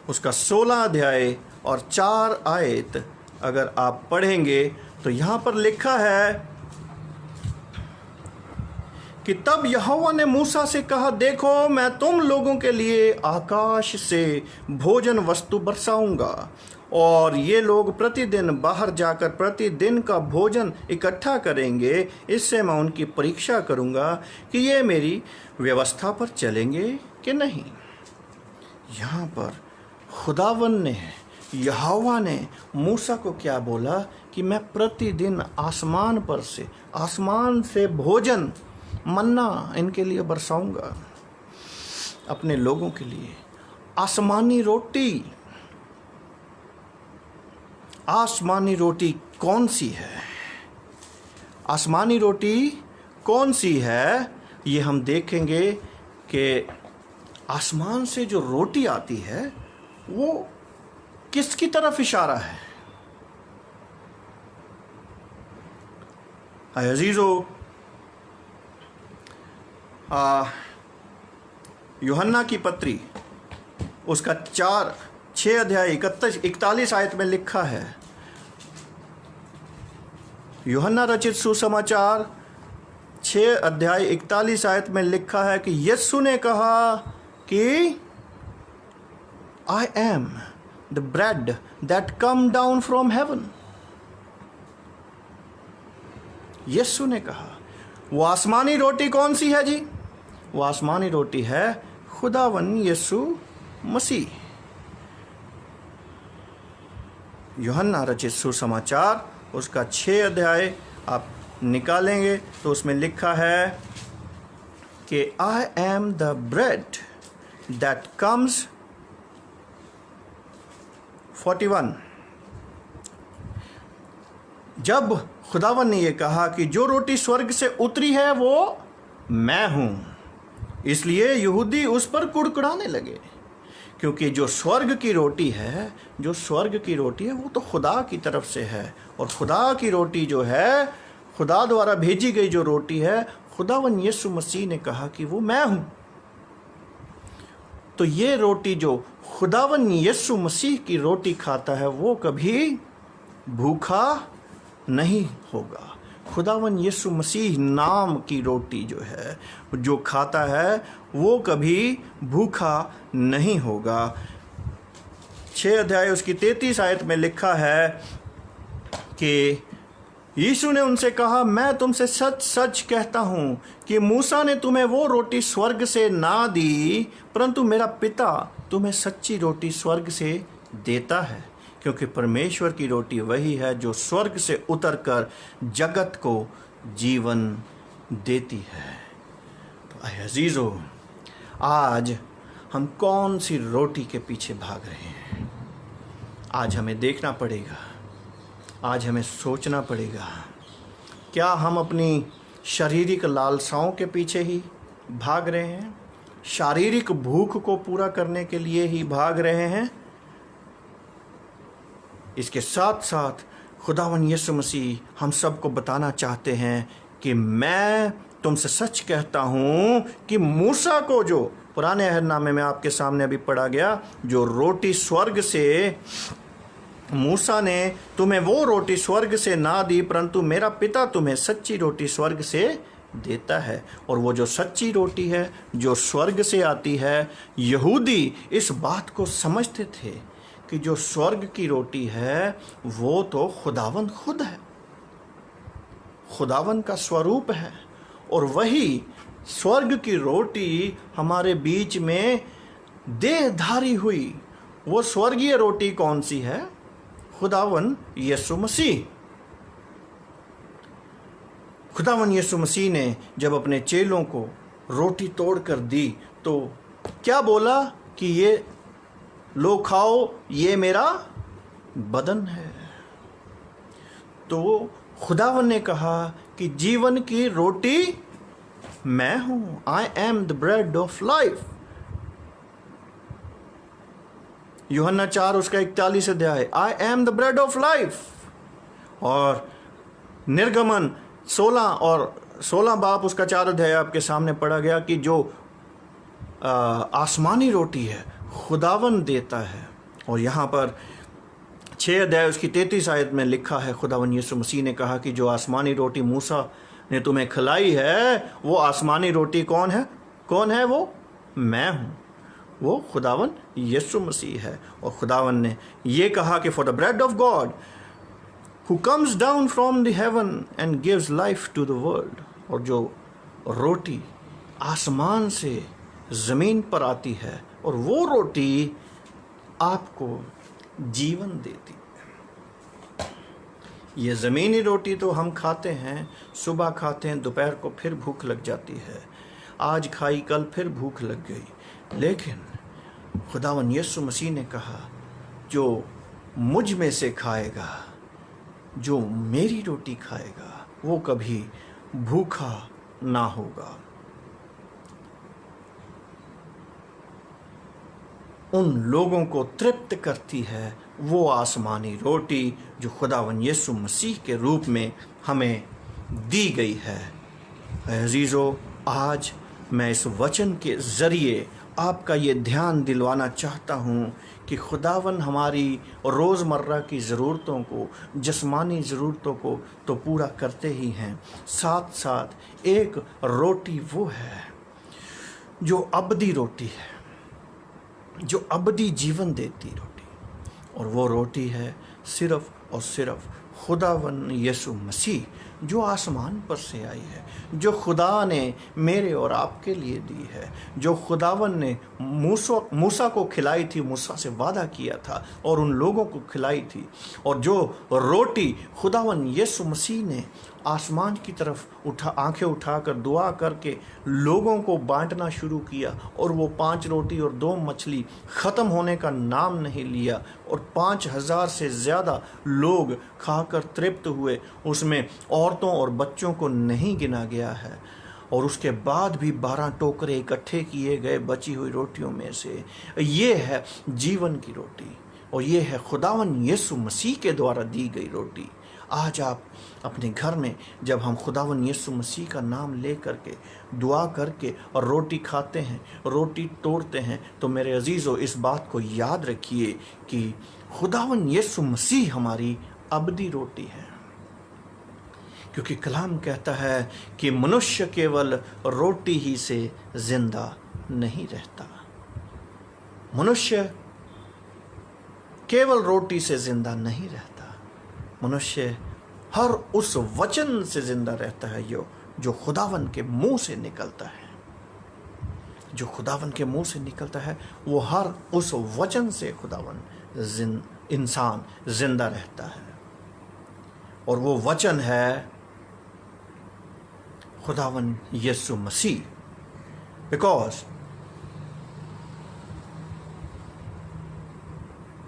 A: उसका 16 अध्याय और 4 आयत अगर आप पढ़ेंगे तो यहाँ पर लिखा है कि तब यहोवा ने मूसा से कहा, देखो मैं तुम लोगों के लिए आकाश से भोजन वस्तु बरसाऊंगा और ये लोग प्रतिदिन बाहर जाकर प्रतिदिन का भोजन इकट्ठा करेंगे। इससे मैं उनकी परीक्षा करूंगा कि ये मेरी व्यवस्था पर चलेंगे कि नहीं। यहाँ पर खुदावन ने, यहोवा ने मूसा को क्या बोला कि मैं प्रतिदिन आसमान से भोजन, मन्ना इनके लिए बरसाऊंगा, अपने लोगों के लिए आसमानी रोटी। आसमानी रोटी कौन सी है? आसमानी रोटी कौन सी है? ये हम देखेंगे कि आसमान से जो रोटी आती है वो किसकी तरफ इशारा है? अजीजों, यूहन्ना की पत्री उसका 6 अध्याय 41 आयत में लिखा है, यूहन्ना रचित सुसमाचार 6 अध्याय 41 आयत में लिखा है कि यीशु ने कहा कि I am the bread that come down from heaven. Yeshu ने कहा। वो आसमानी रोटी कौन सी है जी? वो आसमानी रोटी है खुदावन यीशु मसीह। यूहन्ना रचित सुसमाचार उसका 6 अध्याय आप निकालेंगे तो उसमें लिखा है कि I am the bread that comes 41। जब खुदावन ने यह कहा कि जो रोटी स्वर्ग से उतरी है वो मैं हूं, इसलिए यहूदी उस पर कुड़कुड़ाने लगे, क्योंकि जो स्वर्ग की रोटी है वो तो खुदा की तरफ से है, और खुदा की रोटी जो है, खुदा द्वारा भेजी गई जो रोटी है, खुदावन यीशु मसीह ने कहा कि वो मैं हूं। तो ये रोटी जो खुदावन यीशु मसीह की रोटी खाता है वो कभी भूखा नहीं होगा। खुदावन यीशु मसीह नाम की रोटी जो है, जो खाता है वो कभी भूखा नहीं होगा। 6 अध्याय उसकी 33 आयत में लिखा है कि यीशु ने उनसे कहा, मैं तुमसे सच सच कहता हूं कि मूसा ने तुम्हें वो रोटी स्वर्ग से ना दी, परंतु मेरा पिता तुम्हें सच्ची रोटी स्वर्ग से देता है, क्योंकि परमेश्वर की रोटी वही है जो स्वर्ग से उतरकर जगत को जीवन देती है। तो अजीजों, आज हम कौन सी रोटी के पीछे भाग रहे हैं? आज हमें देखना पड़ेगा, आज हमें सोचना पड़ेगा, क्या हम अपनी शारीरिक लालसाओं के पीछे ही भाग रहे हैं, शारीरिक भूख को पूरा करने के लिए ही भाग रहे हैं? इसके साथ साथ खुदावन यीशु मसीह हम सबको बताना चाहते हैं कि मैं तुमसे सच कहता हूं कि मूसा को, जो पुराने अहदनामे में आपके सामने अभी पढ़ा गया, जो रोटी स्वर्ग से, मूसा ने तुम्हें वो रोटी स्वर्ग से ना दी, परंतु मेरा पिता तुम्हें सच्ची रोटी स्वर्ग से देता है। और वो जो सच्ची रोटी है जो स्वर्ग से आती है, यहूदी इस बात को समझते थे कि जो स्वर्ग की रोटी है वो तो खुदावन खुद है, खुदावन का स्वरूप है, और वही स्वर्ग की रोटी हमारे बीच में देहधारी हुई। वो स्वर्गीय रोटी कौन सी है? खुदावन यीशु मसीह। खुदावन यीशु मसीह ने जब अपने चेलों को रोटी तोड़कर दी तो क्या बोला कि ये लो खाओ, ये मेरा बदन है। तो खुदावन ने कहा कि जीवन की रोटी मैं हूं, आई am the bread of life. यूहन्ना 4 उसका 41 अध्याय, आई am the bread of life. और निर्गमन 16 बाप उसका 4 अध्याय आपके सामने पढ़ा गया कि जो आसमानी रोटी है खुदावन देता है। और यहाँ पर 6 अध्याय उसकी 33 आयत में लिखा है, खुदावन यीशु मसीह ने कहा कि जो आसमानी रोटी मूसा ने तुम्हें खिलाई है, वो आसमानी रोटी कौन है? कौन है वो? मैं हूँ। वो खुदावन यीशु मसीह है। और खुदावन ने ये कहा कि for the bread of God who comes down from the heaven and gives life to the world. और जो रोटी आसमान से ज़मीन पर आती है और वो रोटी आपको जीवन देती है। ये ज़मीनी रोटी तो हम खाते हैं, सुबह खाते हैं, दोपहर को फिर भूख लग जाती है, आज खाई कल फिर भूख लग गई। लेकिन खुदावन यीशु मसीह ने कहा, जो मुझ में से खाएगा, जो मेरी रोटी खाएगा, वो कभी भूखा ना होगा। उन लोगों को तृप्त करती है वो आसमानी रोटी जो खुदावन यीशु मसीह के रूप में हमें दी गई है। अजीज़ों, आज मैं इस वचन के ज़रिए आपका ये ध्यान दिलवाना चाहता हूँ कि खुदावन हमारी रोज़मर्रा की ज़रूरतों को, जिस्मानी ज़रूरतों को तो पूरा करते ही हैं, साथ साथ एक रोटी वो है जो अबदी रोटी है, जो अबदी जीवन देती रोटी। और वो रोटी है सिर्फ़ और सिर्फ खुदावन यीशु मसीह, जो आसमान पर से आई है, जो खुदा ने मेरे और आपके लिए दी है, जो खुदावन ने मूसा को खिलाई थी, मूसा से वादा किया था और उन लोगों को खिलाई थी। और जो रोटी खुदावन यीशु मसीह ने आसमान की तरफ आंखें उठाकर दुआ करके लोगों को बांटना शुरू किया, और वो 5 रोटी और 2 मछली ख़त्म होने का नाम नहीं लिया, और 5,000 से ज़्यादा लोग खाकर तृप्त हुए, उसमें औरतों और बच्चों को नहीं गिना गया है। और उसके बाद भी 12 टोकरे इकट्ठे किए गए बची हुई रोटियों में से। ये है जीवन की रोटी, और ये है खुदावन यीशु मसीह के द्वारा दी गई रोटी। आज आप अपने घर में जब हम खुदावन यीशु मसीह का नाम ले करके दुआ करके और रोटी खाते हैं, रोटी तोड़ते हैं, तो मेरे अजीज़ों, इस बात को याद रखिए कि खुदावन यीशु मसीह हमारी अबदी रोटी है। क्योंकि कलाम कहता है कि मनुष्य केवल रोटी ही से जिंदा नहीं रहता। मनुष्य केवल रोटी से जिंदा नहीं रहता। मनुष्य हर उस वचन से जिंदा रहता है जो खुदावन के मुंह से निकलता है। जो खुदावन के मुंह से निकलता है, वो हर उस वचन से खुदावन इंसान जिंदा रहता है। और वो वचन है खुदावन यीशु मसीह। बिकॉज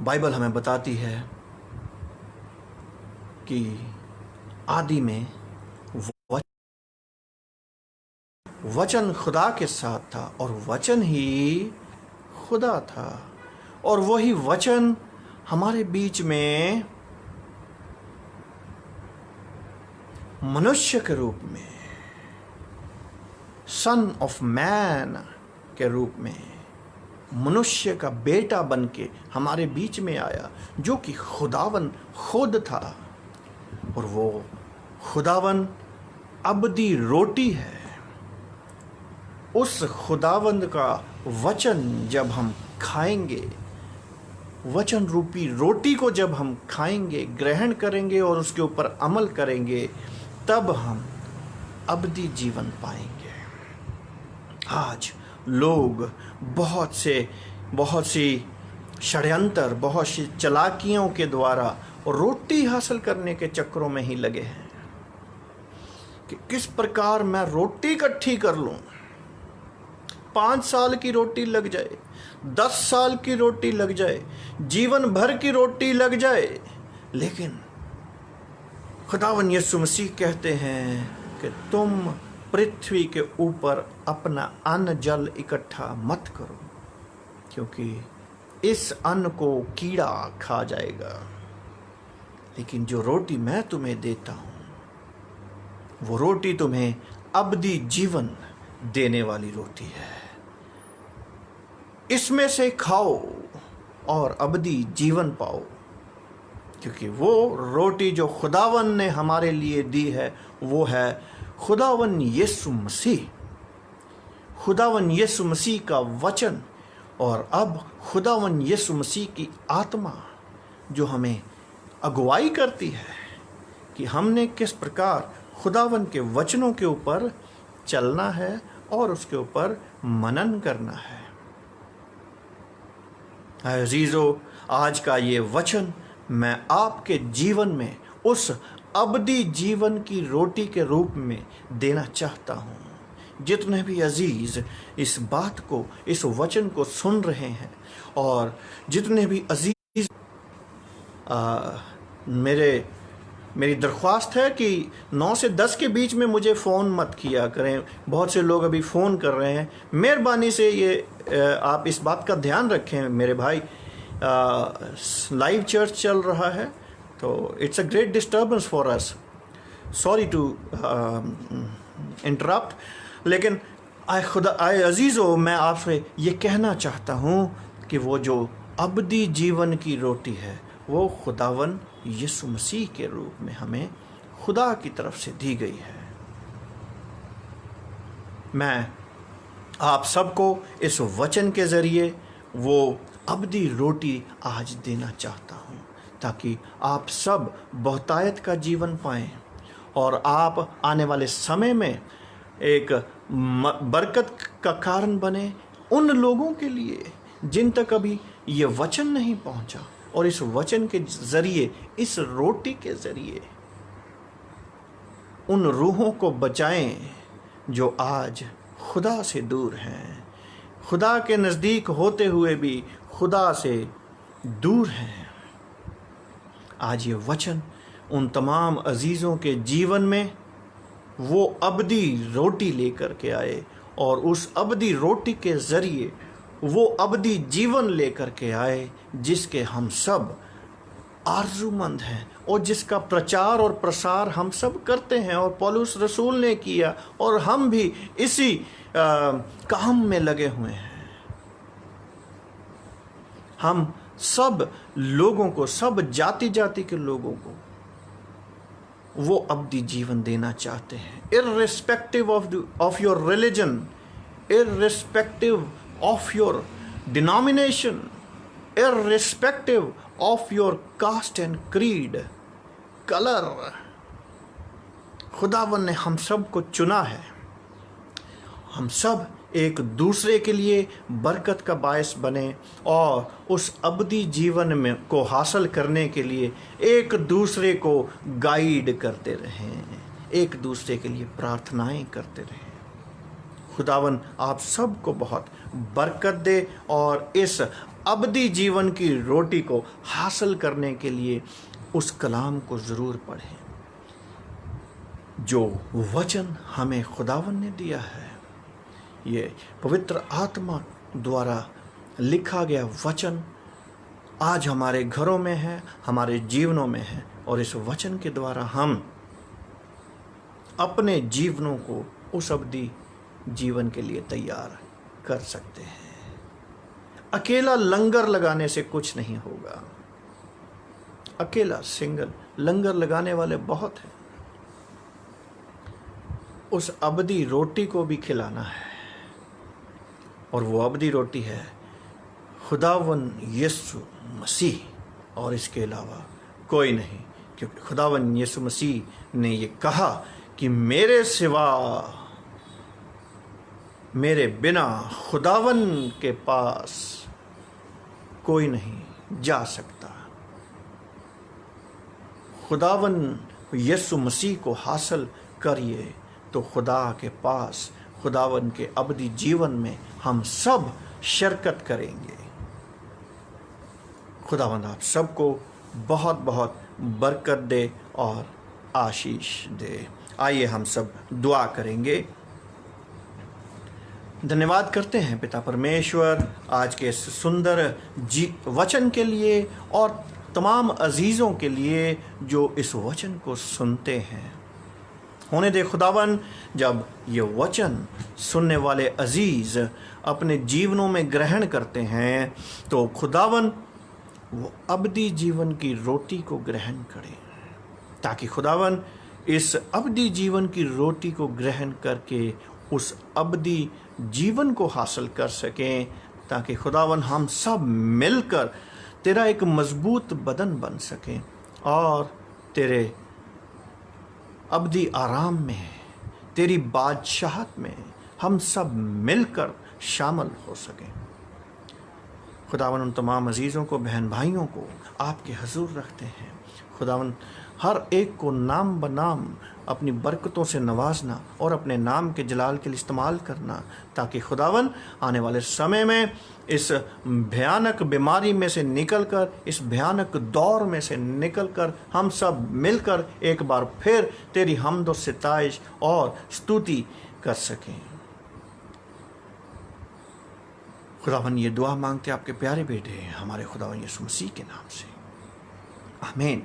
A: बाइबल हमें बताती है कि आदि में वचन खुदा के साथ था, और वचन ही खुदा था, और वही वचन हमारे बीच में मनुष्य के रूप में, सन ऑफ मैन के रूप में, मनुष्य का बेटा बन के हमारे बीच में आया, जो कि खुदावन खुद था। और वो खुदावन अबदी रोटी है। उस खुदावंद का वचन जब हम खाएंगे, वचन रूपी रोटी को जब हम खाएंगे, ग्रहण करेंगे और उसके ऊपर अमल करेंगे, तब हम अबदी जीवन पाएंगे। आज लोग बहुत सी षड्यंत्र, बहुत सी चालाकियों के द्वारा रोटी हासिल करने के चक्करों में ही लगे हैं कि किस प्रकार मैं रोटी इकट्ठी कर लूं। 5 साल की रोटी लग जाए, 10 साल की रोटी लग जाए, जीवन भर की रोटी लग जाए, लेकिन खुदावन यीशु मसीह कहते हैं कि तुम पृथ्वी के ऊपर अपना अन्न जल इकट्ठा मत करो, क्योंकि इस अन्न को कीड़ा खा जाएगा। लेकिन जो रोटी मैं तुम्हें देता हूँ, वो रोटी तुम्हें अबदी जीवन देने वाली रोटी है। इसमें से खाओ और अबदी जीवन पाओ, क्योंकि वो रोटी जो खुदावन ने हमारे लिए दी है, वो है खुदावन यीशु मसीह, खुदावन यीशु मसीह का वचन और अब खुदावन यीशु मसीह की आत्मा जो हमें अगुवाई करती है कि हमने किस प्रकार खुदावन के वचनों के ऊपर चलना है और उसके ऊपर मनन करना है। अजीजों, आज का ये वचन मैं आपके जीवन में उस अबदी जीवन की रोटी के रूप में देना चाहता हूँ। जितने भी अजीज इस बात को, इस वचन को सुन रहे हैं और जितने भी अजीज मेरी दरख्वास्त है कि 9 से 10 के बीच में मुझे फ़ोन मत किया करें। बहुत से लोग अभी फ़ोन कर रहे हैं। मेहरबानी से ये आप इस बात का ध्यान रखें मेरे भाई, लाइव चर्च चल रहा है तो it's a great disturbance for us. Sorry to interrupt, लेकिन आए अजीज़ों, मैं आपसे ये कहना चाहता हूँ कि वो जो अबदी जीवन की रोटी है वो खुदावन यीशु मसीह के रूप में हमें खुदा की तरफ से दी गई है। मैं आप सबको इस वचन के ज़रिए वो अबदी रोटी आज देना चाहता हूँ ताकि आप सब बहुतायत का जीवन पाएं और आप आने वाले समय में एक बरकत का कारण बने उन लोगों के लिए जिन तक अभी ये वचन नहीं पहुँचा, और इस वचन के ज़रिए, इस रोटी के ज़रिए उन रूहों को बचाएं जो आज खुदा से दूर हैं, खुदा के नज़दीक होते हुए भी खुदा से दूर हैं। आज ये वचन उन तमाम अजीज़ों के जीवन में वो अबदी रोटी लेकर के आए और उस अबदी रोटी के ज़रिए वो अबदी जीवन लेकर के आए जिसके हम सब आरज़ूमंद हैं और जिसका प्रचार और प्रसार हम सब करते हैं और पौलुस रसूल ने किया और हम भी इसी काम में लगे हुए हैं। हम सब लोगों को, सब जाति जाति के लोगों को वो अबदी जीवन देना चाहते हैं, irrespective of your religion, irrespective of your denomination, irrespective of your caste and creed, color। खुदावन ने हम सब को चुना है। हम सब एक दूसरे के लिए बरकत का बायस बने और उस अबदी जीवन में को हासिल करने के लिए एक दूसरे को गाइड करते रहें, एक दूसरे के लिए प्रार्थनाएं करते रहें। खुदावन आप सबको बहुत बरकत दे और इस अबदी जीवन की रोटी को हासिल करने के लिए उस कलाम को ज़रूर पढ़ें जो वचन हमें खुदावन ने दिया है। ये पवित्र आत्मा द्वारा लिखा गया वचन आज हमारे घरों में है, हमारे जीवनों में है और इस वचन के द्वारा हम अपने जीवनों को उस अबदी जीवन के लिए तैयार कर सकते हैं। अकेला लंगर लगाने से कुछ नहीं होगा। अकेला सिंगल लंगर लगाने वाले बहुत हैं। उस अबदी रोटी को भी खिलाना है और वो अबदी रोटी है खुदावन यीशु मसीह और इसके अलावा कोई नहीं, क्योंकि खुदावन यीशु मसीह ने ये कहा कि मेरे सिवा, मेरे बिना खुदावन के पास कोई नहीं जा सकता। खुदावन यीशु मसीह को हासिल करिए तो खुदा के पास, खुदावन के अबदी जीवन में हम सब शिरकत करेंगे। खुदावन आप सबको बहुत बहुत बरकत दे और आशीष दे। आइए हम सब दुआ करेंगे। धन्यवाद करते हैं पिता परमेश्वर आज के इस सुंदर वचन के लिए और तमाम अजीज़ों के लिए जो इस वचन को सुनते हैं। होने दे खुदावन, जब ये वचन सुनने वाले अजीज़ अपने जीवनों में ग्रहण करते हैं तो खुदावन वो अबदी जीवन की रोटी को ग्रहण करें, ताकि खुदावन इस अबदी जीवन की रोटी को ग्रहण करके उस अबदी जीवन को हासिल कर सकें, ताकि खुदावन हम सब मिलकर तेरा एक मजबूत बदन बन सकें और तेरे अबदी आराम में, तेरी बादशाहत में हम सब मिलकर शामिल हो सकें। खुदावन उन तमाम अजीज़ों को, बहन भाइयों को आपके हजूर रखते हैं। खुदावन हर एक को नाम बनाम अपनी बरकतों से नवाजना और अपने नाम के जलाल के लिए इस्तेमाल करना, ताकि खुदावन आने वाले समय में इस भयानक बीमारी में से निकलकर, इस भयानक दौर में से निकलकर हम सब मिलकर एक बार फिर तेरी हम्द व सिताइश और स्तुति कर सकें। खुदावन ये दुआ मांगते आपके प्यारे बेटे हमारे खुदावन यीशु मसीह के नाम से, आमीन।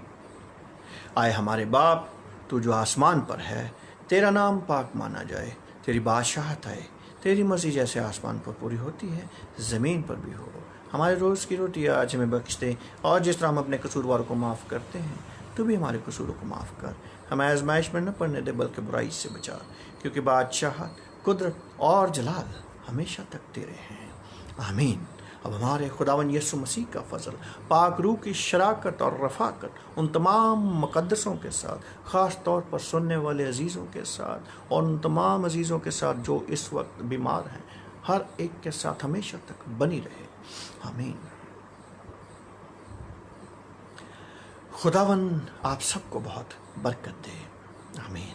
A: आए हमारे बाप, तू जो आसमान पर है, तेरा नाम पाक माना जाए, तेरी बादशाहत आए, तेरी मर्जी जैसे आसमान पर पूरी होती है ज़मीन पर भी हो। हमारे रोज़ की रोटी आज हमें बख्श दे, और जिस तरह हम अपने कसूरवारों को माफ़ करते हैं, तू भी हमारे कसूरों को माफ़ कर। हमें आजमाइश में न पड़ने दे, बल्कि बुराई से बचा, क्योंकि बादशाहत, कुदरत और जलाल हमेशा तक तेरे हैं, आमीन। अब हमारे खुदावन यीशु मसीह का फजल, पाक रूह की शराकत और रफ़ाकत उन तमाम मुक़द्दसों के साथ, ख़ास तौर पर सुनने वाले अजीज़ों के साथ, और उन तमाम अजीज़ों के साथ जो इस वक्त बीमार हैं, हर एक के साथ हमेशा तक बनी रहे, आमीन। खुदावन आप सबको बहुत बरकत दे, आमीन।